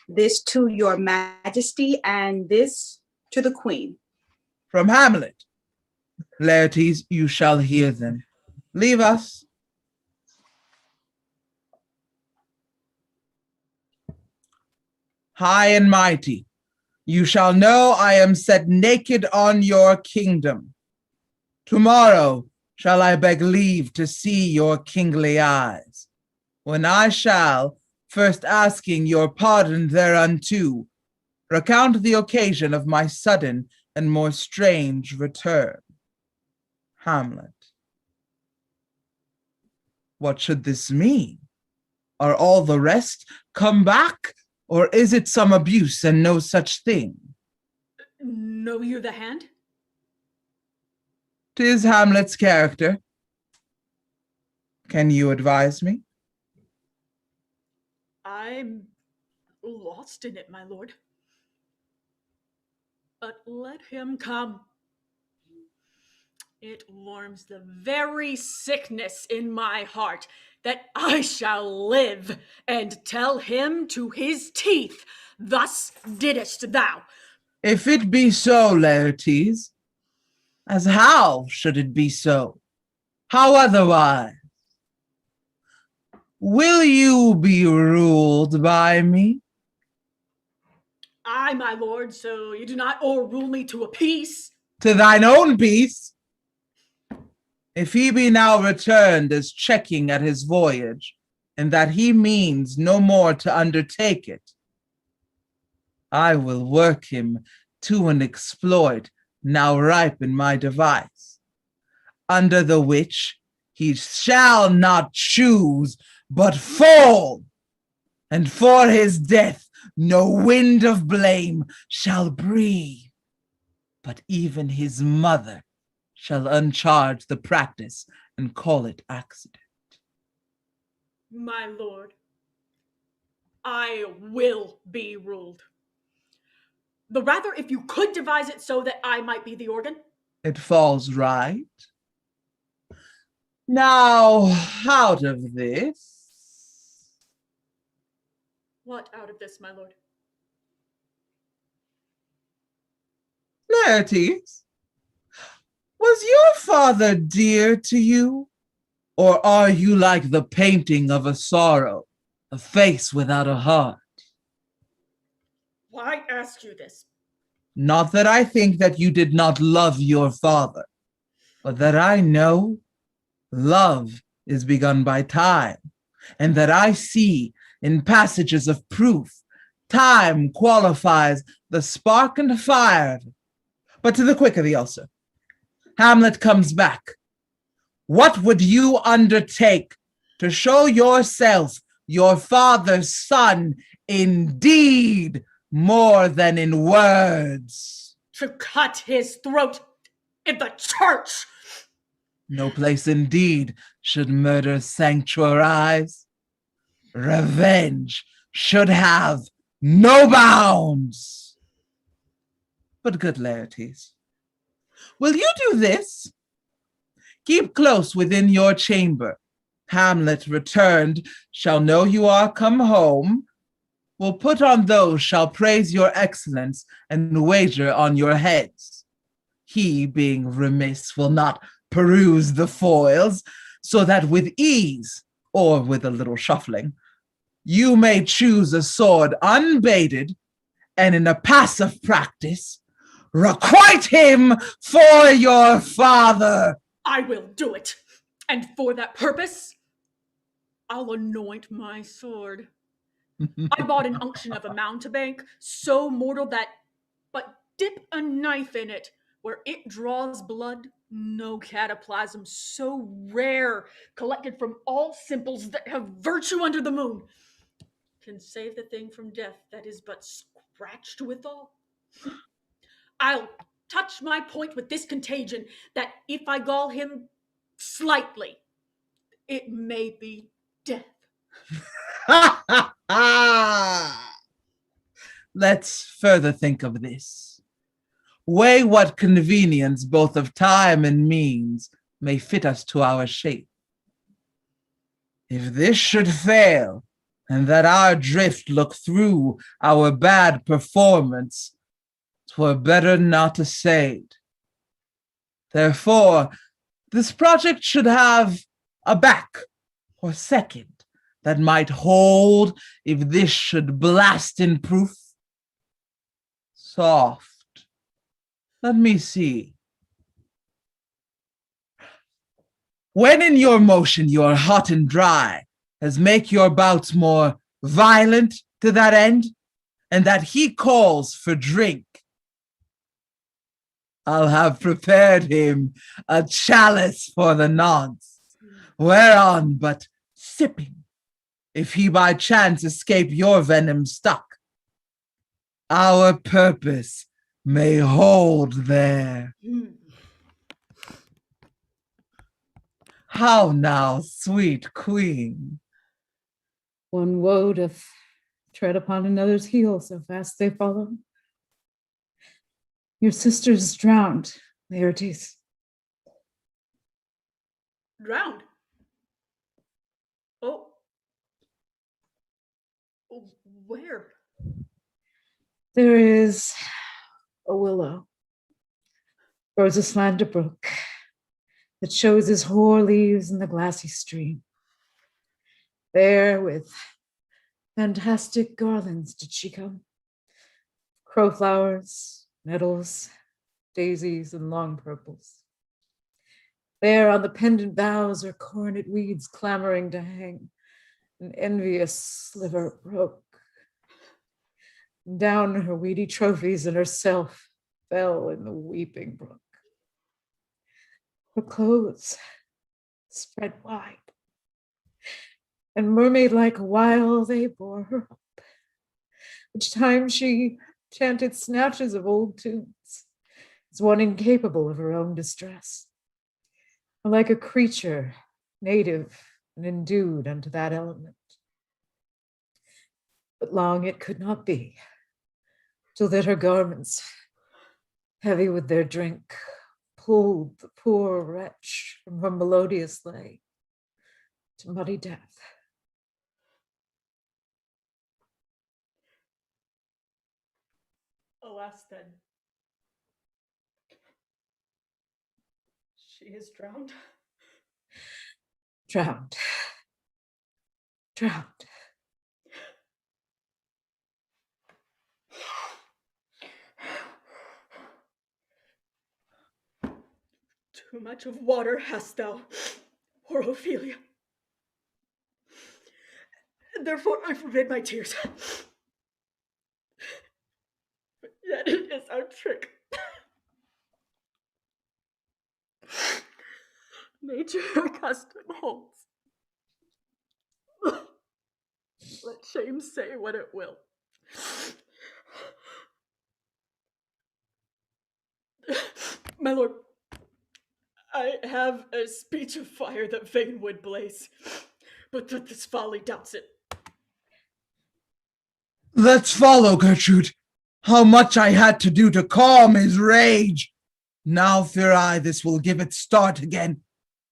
This to your majesty, and this to the queen. From Hamlet. Laertes, you shall hear them. Leave us. High and mighty, you shall know I am set naked on your kingdom. Tomorrow shall I beg leave to see your kingly eyes, when I shall, first asking your pardon thereunto, recount the occasion of my sudden and more strange return. Hamlet. What should this mean? Are all the rest come back, or is it some abuse and no such thing? Know you the hand? 'Tis Hamlet's character. Can you advise me? I'm lost in it, my lord. But let him come. It warms the very sickness in my heart that I shall live and tell him to his teeth, thus didst thou. If it be so, Laertes, as how should it be so? How otherwise? Will you be ruled by me? Aye, my lord, so you do not o'errule me to a peace. To thine own peace? If he be now returned as checking at his voyage, and that he means no more to undertake it, I will work him to an exploit now ripe in my device, under the which he shall not choose but fall, and for his death no wind of blame shall breathe, but even his mother shall uncharge the practice and call it accident. My lord, I will be ruled. The rather if you could devise it so that I might be the organ. It falls right. Now, out of this. What out of this, my lord? Laertes, was your father dear to you? Or are you like the painting of a sorrow, a face without a heart? Why ask you this? Not that I think that you did not love your father, but that I know love is begun by time, and that I see in passages of proof time qualifies the spark and fire. But to the quick of the ulcer, Hamlet comes back. What would you undertake to show yourself your father's son indeed more than in words? To cut his throat in the church. No place indeed should murder sanctuarize. Revenge should have no bounds. But good Laertes, will you do this? Keep close within your chamber. Hamlet returned shall know you are come home, will put on those shall praise your excellence and wager on your heads. He, being remiss, will not peruse the foils, so that with ease, or with a little shuffling, you may choose a sword unbaited, and in a passive practice, requite him for your father. I will do it. And for that purpose, I'll anoint my sword. I bought an unction of a mountebank, so mortal that but dip a knife in it, where it draws blood, no cataplasm so rare, collected from all simples that have virtue under the moon, can save the thing from death that is but scratched withal. I'll touch my point with this contagion, that if I gall him slightly, it may be death. Let's further think of this. Weigh what convenience both of time and means may fit us to our shape. If this should fail, and that our drift look through our bad performance, 'twere better not essayed. Therefore, this project should have a back or second that might hold if this should blast in proof. Soft. Let me see. When in your motion you are hot and dry, as make your bouts more violent to that end, and that he calls for drink, I'll have prepared him a chalice for the nonce, whereon but sipping, if he by chance escape your venom stuck, our purpose may hold there. How now, sweet queen? One woe doth tread upon another's heel, so fast they follow. Your sister's drowned, Laertes. Drowned? Oh. Where? There is a willow, grows aslant a brook, that shows his hoar leaves in the glassy stream. There with fantastic garlands did she come, crowflowers, nettles, daisies, and long purples. There on the pendant boughs are cornet weeds clamoring to hang, an envious sliver broke. Down her weedy trophies and herself fell in the weeping brook. Her clothes spread wide, and mermaid-like while they bore her up, which time she chanted snatches of old tunes, as one incapable of her own distress, like a creature native and endued unto that element. But long it could not be, till that her garments, heavy with their drink, pulled the poor wretch from her melodious lay to muddy death. Alas then. She is drowned. Drowned. Drowned. Too much of water hast thou, poor Ophelia. Therefore I forbid my tears. But yet it is our trick. Nature her custom holds. Let shame say what it will. My lord, I have a speech of fire that fain would blaze, but that this folly doubts it. Let's follow, Gertrude. How much I had to do to calm his rage. Now fear I this will give it start again.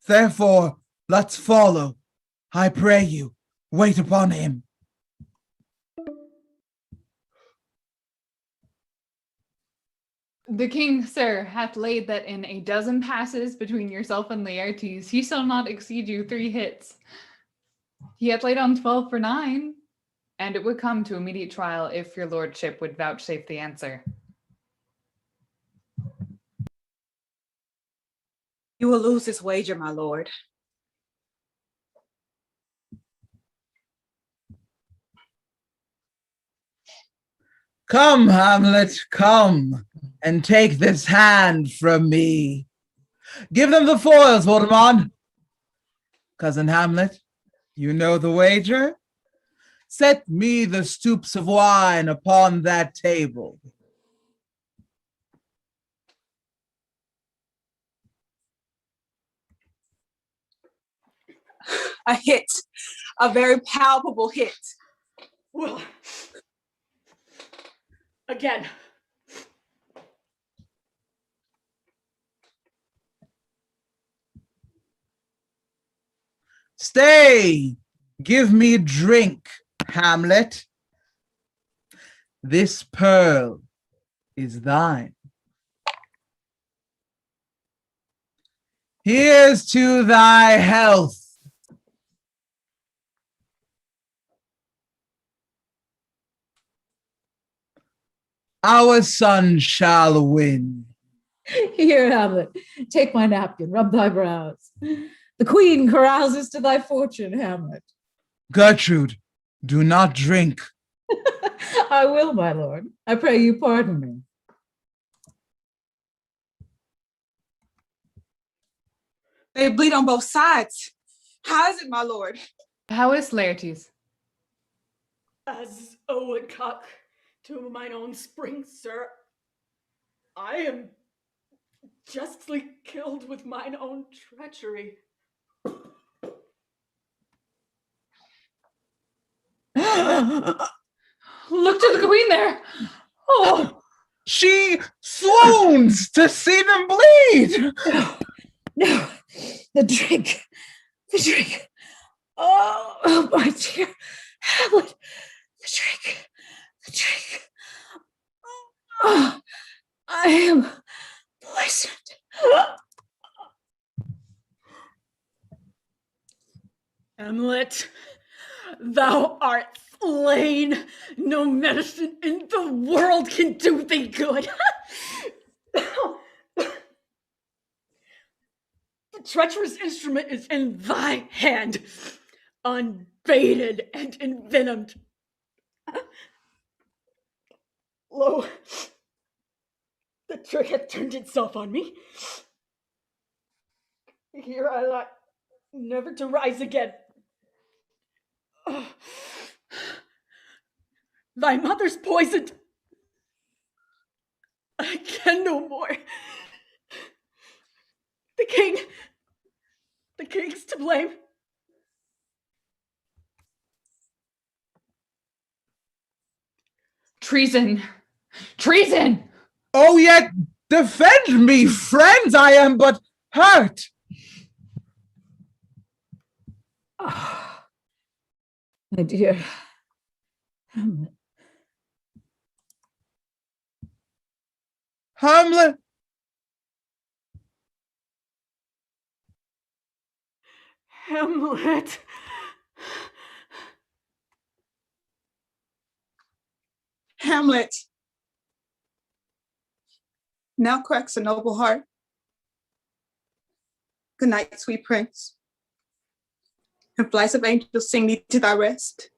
Therefore, let's follow. I pray you, wait upon him. The king, sir, hath laid that in a dozen passes between yourself and Laertes, he shall not exceed you 3 hits. He hath laid on 12 for 9, and it would come to immediate trial if your lordship would vouchsafe the answer. You will lose this wager, my lord. Come, Hamlet, come, and take this hand from me. Give them the foils, Voldemort. Cousin Hamlet, you know the wager? Set me the stoups of wine upon that table. A hit, a very palpable hit. Well, again. Stay, give me drink, Hamlet. This pearl is thine. Here's to thy health. Our son shall win. Here, Hamlet, take my napkin, rub thy brows. The queen carouses to thy fortune, Hamlet. Gertrude, do not drink. I will, my lord. I pray you pardon me. They bleed on both sides. How is it, my lord? How is Laertes? As a woodcock to mine own spring, sir, I am justly killed with mine own treachery. Look to the queen there. Oh, She swoons to see them bleed. No, the drink. Oh, my dear Hamlet, the drink. Oh, I am poisoned. Hamlet, thou art slain. No medicine in the world can do thee good. The treacherous instrument is in thy hand, unbaited and envenomed. Lo, the trick hath turned itself on me. Here I lie, never to rise again. Thy mother's poisoned. I can no more. The king's to blame. treason. Oh, yet defend me, friends. I am but hurt. Oh, my dear Hamlet. Hamlet. Hamlet. Hamlet. Now cracks a noble heart. Good night, sweet prince. And flights of angels sing thee to thy rest.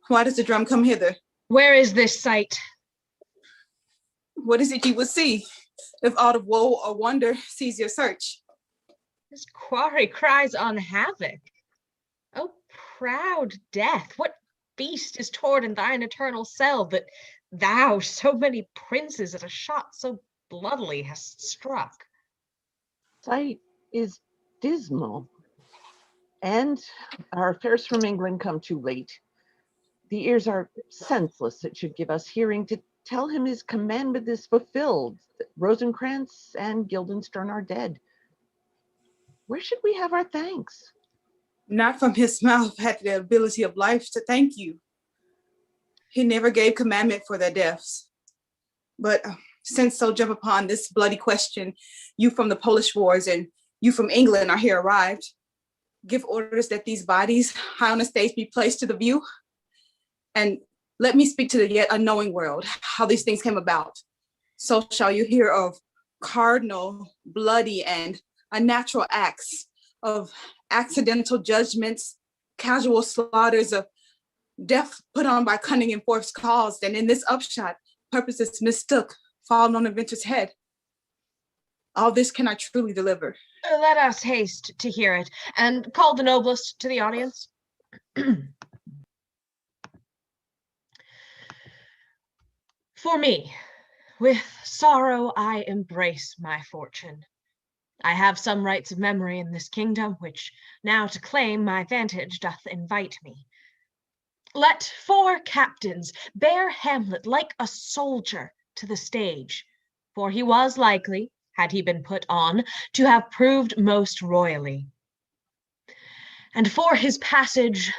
Why does the drum come hither? Where is this sight? What is it you would see, if aught of woe or wonder sees your search? This quarry cries on havoc. O proud death, what beast is torn in thine eternal cell, that thou so many princes at a shot so bloodily hast struck? Sight is dismal, and our affairs from England come too late. The ears are senseless that should give us hearing to tell him his commandment is fulfilled, that Rosencrantz and Guildenstern are dead. Where should we have our thanks? Not from his mouth had the ability of life to thank you. He never gave commandment for their deaths. But since so jump upon this bloody question, you from the Polish wars and you from England are here arrived, give orders that these bodies high on the stage be placed to the view. And let me speak to the yet unknowing world, how these things came about. So shall you hear of cardinal, bloody, and unnatural acts, of accidental judgments, casual slaughters, of death put on by cunning and force caused, and in this upshot, purposes mistook, fallen on the inventor's head. All this can I truly deliver. Let us haste to hear it, and call the noblest to the audience. For me, with sorrow I embrace my fortune. I have some rights of memory in this kingdom, which now to claim my vantage doth invite me. Let 4 captains bear Hamlet like a soldier to the stage, for he was likely, had he been put on, to have proved most royally. And for his passage,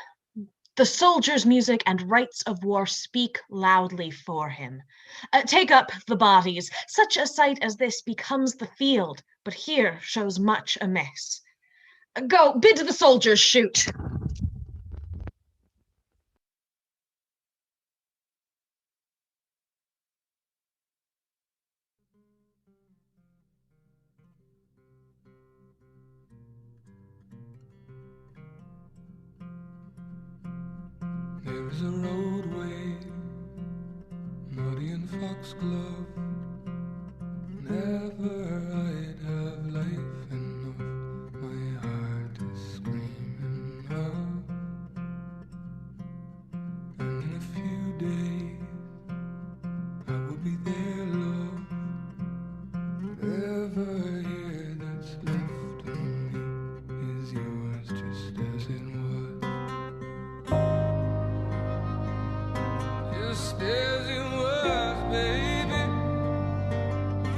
the soldier's music and rites of war speak loudly for him. Take up the bodies. Such a sight as this becomes the field, but here shows much amiss. Go, bid the soldiers shoot. There's a roadway, muddy and foxglove. Never I'd have life enough. My heart is screaming out. And in a few days, I will be there, love. Whatever here that's left of me is yours, just as it was. Just as it was, baby,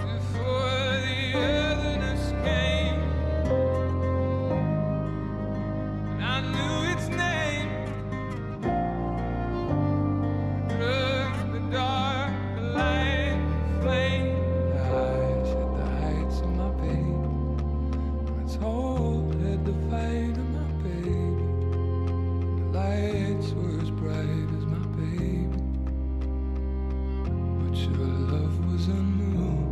before the otherness came. And I knew its name. Drug the dark, the light, the flame. The heights at the heights of my baby. It's hope had the fight of my baby. The lights were as bright as my baby. But your love was unmoved.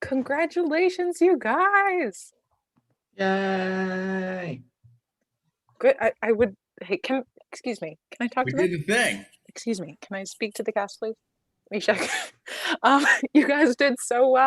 Congratulations, you guys. Yay! Good. I would, hey, excuse me, can I talk We to them? did the thing. Excuse me, can I speak to the cast, please? Let me check. You guys did so well.